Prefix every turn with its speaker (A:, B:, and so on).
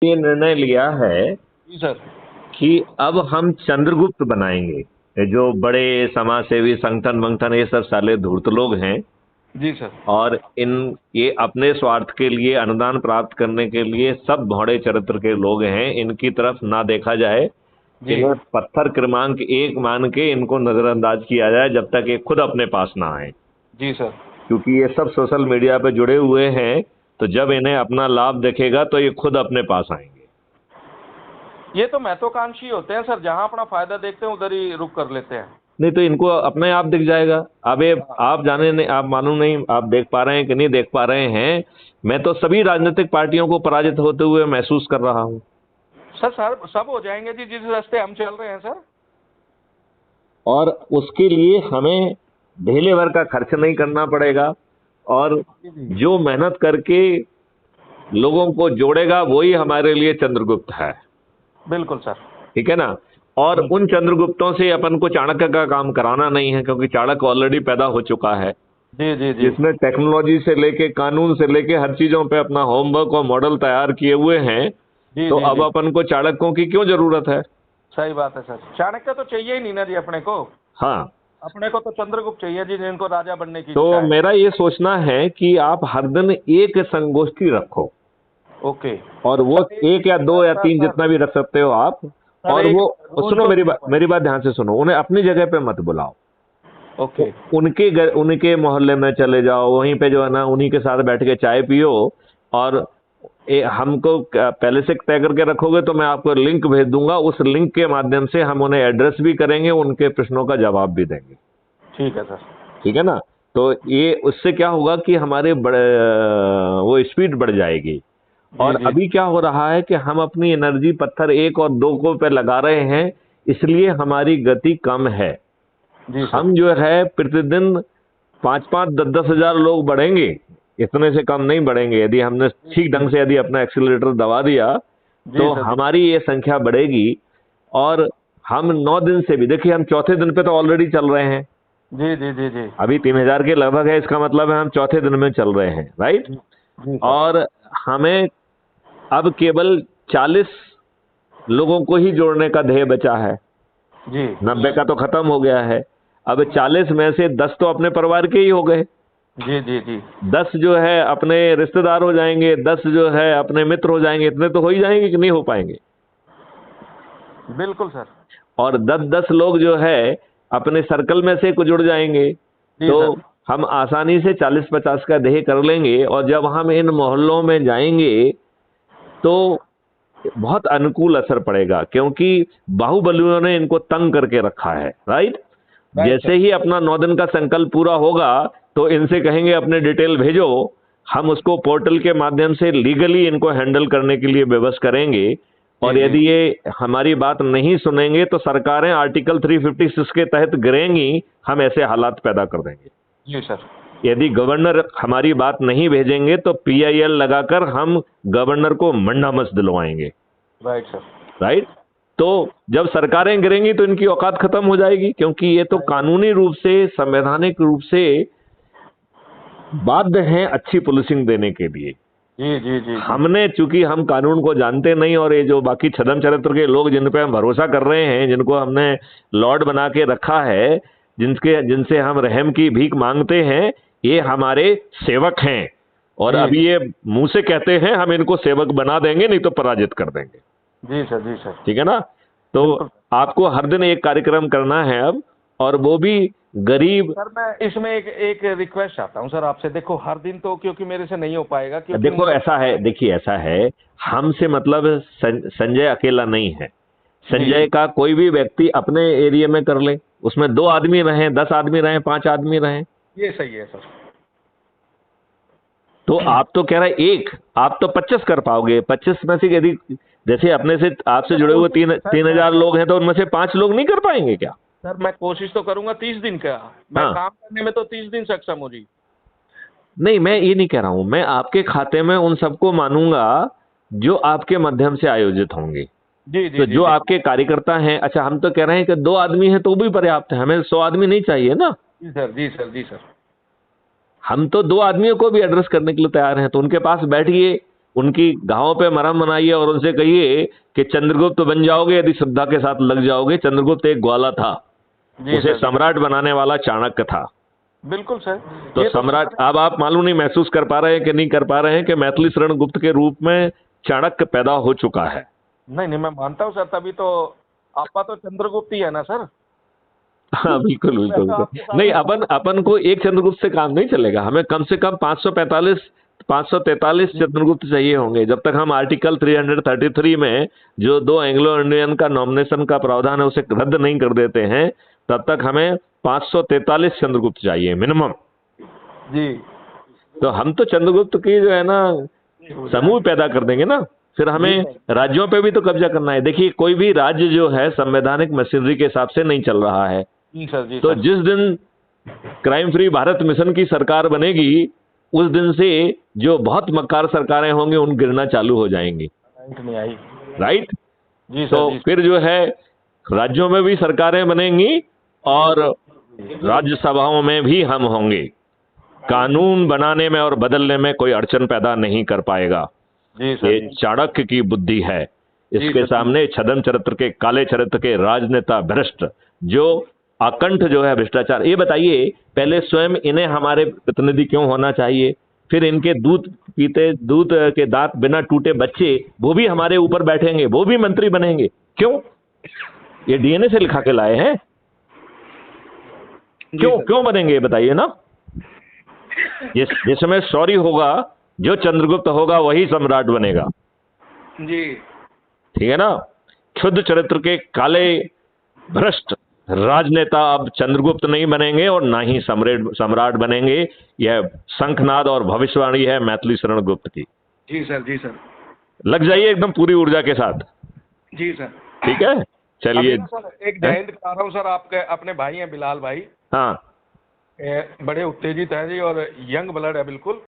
A: ये निर्णय लिया है
B: जी सर।
A: कि अब हम चंद्रगुप्त बनाएंगे। ये जो बड़े समाजसेवी संगठन मंगठन ये सब साले धूर्त लोग हैं,
B: जी सर।
A: और ये अपने स्वार्थ के लिए अनुदान प्राप्त करने के लिए सब भौड़े चरित्र के लोग हैं। इनकी तरफ ना देखा जाए,
B: जी
A: इन्हें पत्थर क्रमांक 1 मान के इनको नजरअंदाज किया जाए जब तक ये खुद अपने पास ना आए,
B: जी सर।
A: क्योंकि ये सब सोशल मीडिया पे जुड़े हुए हैं। तो जब इन्हें अपना लाभ दिखेगा तो ये खुद अपने पास आएंगे।
B: ये तो महत्वाकांक्षी होते हैं सर, जहां अपना फायदा देखते हैं उधर ही रुक कर लेते हैं।
A: नहीं तो इनको अपने आप दिख जाएगा। अब ये आप जाने नहीं, आप मालूम नहीं आप देख पा रहे हैं कि नहीं देख पा रहे हैं, मैं तो सभी राजनीतिक पार्टियों को पराजित होते हुए महसूस कर रहा हूं।
B: सर सब हो जाएंगे जी, जिस रास्ते हम चल रहे हैं सर।
A: और उसके लिए हमें ढेले भर का खर्च नहीं करना पड़ेगा, और जो मेहनत करके लोगों को जोड़ेगा वही हमारे लिए चंद्रगुप्त है।
B: बिल्कुल सर।
A: ठीक है ना। और उन चंद्रगुप्तों से अपन को चाणक्य का काम कराना नहीं है, क्योंकि चाणक्य ऑलरेडी पैदा हो चुका है,
B: जी जी जी।
A: जिसने टेक्नोलॉजी से लेके कानून से लेके हर चीजों पे अपना होमवर्क और मॉडल तैयार किए हुए हैं।
B: जी
A: तो
B: जी
A: अब
B: जी।
A: अपन को चाणक्यों की क्यों जरूरत है।
B: सही बात है सर, चाणक्य तो चाहिए ही नहीं ना जी अपने को।
A: हाँ,
B: अपने को तो चंद्रगुप्त चाहिए जी, जिनको राजा बनने की
A: तो
B: इच्छा है।
A: मेरा ये सोचना है कि आप हर दिन एक संगोष्ठी रखो,
B: ओके।
A: और वो एक या दो या तीन जितना भी रख सकते हो आप। और वो सुनो, मेरी बात ध्यान से सुनो, उन्हें अपनी जगह पे मत बुलाओ।
B: ओके।
A: उनके मोहल्ले में चले जाओ, वहीं पे जो है ना उन्हीं के साथ बैठ के चाय पियो। और हमको पहले से तय करके रखोगे तो मैं आपको लिंक भेज दूंगा, उस लिंक के माध्यम से हम उन्हें एड्रेस भी करेंगे, उनके प्रश्नों का जवाब भी देंगे।
B: ठीक है सर।
A: ठीक है ना। तो ये उससे क्या होगा कि हमारे वो स्पीड बढ़ जाएगी। और
B: जी
A: अभी क्या हो रहा है कि हम अपनी एनर्जी पत्थर 1 और 2 को पे लगा रहे हैं, इसलिए हमारी गति कम है।
B: जी सर।
A: हम जो है प्रतिदिन 5-5, 10-10 हजार लोग बढ़ेंगे, इतने से कम नहीं बढ़ेंगे। यदि हमने ठीक ढंग से यदि अपना एक्सीलरेटर दबा दिया तो हमारी ये संख्या बढ़ेगी। और हम 9 दिन से भी, देखिए हम चौथे दिन पे तो ऑलरेडी चल रहे हैं।
B: जी जी जी जी।
A: अभी 3000 के लगभग है, इसका मतलब है हम चौथे दिन में चल रहे हैं, राइट।
B: जी सर।
A: और हमें अब केवल 40 लोगों को ही जोड़ने का ध्येय बचा है।
B: जी
A: 90 का तो खत्म हो गया है। अब 40 में से 10 तो अपने परिवार के ही हो गए,
B: जी जी जी।
A: 10 जो है अपने रिश्तेदार हो जाएंगे, 10 जो है अपने मित्र हो जाएंगे। इतने तो हो ही जाएंगे कि नहीं हो पाएंगे।
B: बिल्कुल सर।
A: और 10-10 लोग जो है अपने सर्कल में से कुछ जुड़ जाएंगे, तो हम आसानी से 40-50 का ध्येय कर लेंगे। और जब हम इन मोहल्लों में जाएंगे तो बहुत अनुकूल असर पड़ेगा, क्योंकि बाहुबलियों ने इनको तंग करके रखा है, राइट। जैसे ही अपना 9 दिन का संकल्प पूरा होगा तो इनसे कहेंगे अपने डिटेल भेजो, हम उसको पोर्टल के माध्यम से लीगली इनको हैंडल करने के लिए व्यवस्था करेंगे। और यदि ये हमारी बात नहीं सुनेंगे तो सरकारें आर्टिकल 356 के तहत गिरेंगी, हम ऐसे हालात पैदा कर देंगे।
B: जी सर।
A: यदि गवर्नर हमारी बात नहीं भेजेंगे तो PIL लगाकर हम गवर्नर को मंडामस दिलवाएंगे।
B: Right sir.
A: राइट। तो जब सरकारें गिरेंगी तो इनकी औकात खत्म हो जाएगी, क्योंकि ये तो कानूनी रूप से, संवैधानिक रूप से बाध्य हैं अच्छी पुलिसिंग देने के लिए।
B: जी जी जी।
A: हमने, चूंकि हम कानून को जानते नहीं, और ये जो बाकी छदम चरित्र के लोग जिन पे हम भरोसा कर रहे हैं, जिनको हमने लॉर्ड बना के रखा है, जिनसे हम रहम की भीख मांगते हैं, ये हमारे सेवक हैं। और अभी ये मुंह से कहते हैं हम इनको सेवक बना देंगे, नहीं तो पराजित कर देंगे।
B: जी सर। जी सर।
A: ठीक है ना। तो आपको हर दिन एक कार्यक्रम करना है अब, और वो भी गरीब।
B: सर मैं इसमें एक रिक्वेस्ट चाहता हूँ सर आपसे। देखो हर दिन तो क्योंकि मेरे से नहीं हो पाएगा, क्योंकि
A: देखो ऐसा है, देखिए ऐसा है, हमसे मतलब संजय अकेला नहीं है। संजय का कोई भी व्यक्ति अपने एरिया में कर ले, उसमें 2 आदमी रहें, 10 आदमी रहें, 5 आदमी रहें,
B: ये सही है सर।
A: तो आप तो कह रहे हैं आप तो 25 कर पाओगे। 25 में से यदि जैसे अपने से आपसे जुड़े हुए 3000 लोग हैं, तो उनमें से 5 लोग नहीं कर पाएंगे क्या?
B: सर मैं कोशिश तो करूंगा 30 दिन का। मैं काम करने में तो 30 दिन सक्षम हूँ जी।
A: नहीं, मैं ये नहीं कह रहा हूं। मैं आपके खाते में उन सबको मानूंगा जो आपके माध्यम से आयोजित होंगे।
B: जी जी।
A: तो जो आपके कार्यकर्ता हैं, अच्छा हम तो कह रहे हैं कि 2 आदमी हैं तो भी पर्याप्त है, हमें 100 आदमी नहीं चाहिए ना।
B: जी सर। जी सर। जी सर।
A: हम तो 2 आदमियों को भी एड्रेस करने के लिए तैयार हैं। तो उनके पास बैठिए, उनकी घावों पे मरहम बनाइए और उनसे कहिए कि चंद्रगुप्त बन जाओगे यदि श्रद्धा के साथ लग जाओगे। चंद्रगुप्त एक ग्वाला था, उसे सम्राट बनाने वाला चाणक्य था।
B: बिल्कुल सर।
A: तो सम्राट, अब आप मालूम नहीं महसूस कर पा रहे हैं कि नहीं कर पा रहे हैं कि मैथिली शरण गुप्त के रूप में चाणक्य पैदा हो चुका है।
B: नहीं नहीं, मैं मानता हूँ सर, तभी तो आपका तो चंद्रगुप्त ही है ना सर।
A: हाँ बिल्कुल बिल्कुल बिल्कुल। नहीं, अपन को एक चंद्रगुप्त से काम नहीं चलेगा, हमें कम से कम 543 चंद्रगुप्त चाहिए होंगे। जब तक हम आर्टिकल 333 में जो 2 एंग्लो इंडियन का नॉमिनेशन का प्रावधान है उसे रद्द नहीं कर देते हैं, तब तक हमें 543 चंद्रगुप्त चाहिए मिनिमम
B: जी।
A: तो हम तो चंद्रगुप्त की जो है ना समूह पैदा कर देंगे ना। फिर हमें राज्यों पे भी तो कब्जा करना है। देखिए, कोई भी राज्य जो है संवैधानिक मशीनरी के हिसाब से नहीं चल रहा है।
B: जी सर, जी
A: तो
B: सर।
A: जिस दिन क्राइम फ्री भारत मिशन की सरकार बनेगी, उस दिन से जो बहुत मक्कार सरकारें होंगी उन गिरना चालू हो जाएंगी।
B: नहीं आई।
A: राइट
B: जी सर।
A: तो फिर जो है राज्यों में भी सरकारें बनेंगी और राज्यसभाओं में भी हम होंगे। कानून बनाने में और बदलने में कोई अड़चन पैदा नहीं कर पाएगा।
B: जी सर।
A: ये चाणक्य की बुद्धि है। इसके सामने छद्म चरित्र के, काले चरित्र के राजनेता भ्रष्ट, जो अकंठ जो है भ्रष्टाचार। ये बताइए, पहले स्वयं इन्हें हमारे प्रतिनिधि क्यों होना चाहिए? फिर इनके दूध पीते, दूध के दांत बिना टूटे बच्चे, वो भी हमारे ऊपर बैठेंगे, वो भी मंत्री बनेंगे। क्यों? ये डीएनए से लिखा के लाए हैं। क्यों बनेंगे बताइए ना। जिस समय शौर्य होगा, जो चंद्रगुप्त होगा वही सम्राट बनेगा।
B: जी
A: ठीक है ना। क्षुद्र चरित्र के काले भ्रष्ट राजनेता अब चंद्रगुप्त नहीं बनेंगे और ना ही सम्राट बनेंगे। यह शंखनाद और भविष्यवाणी है मैथिली शरण गुप्त की।
B: जी सर, जी सर।
A: लग जाइए एकदम पूरी ऊर्जा के साथ।
B: जी सर।
A: ठीक है, चलिए।
B: सर एक जय हिंद करा रहा हूँ सर, आपके अपने भाई हैं बिलाल भाई।
A: हाँ,
B: बड़े उत्तेजित हैं जी और यंग ब्लड है बिल्कुल।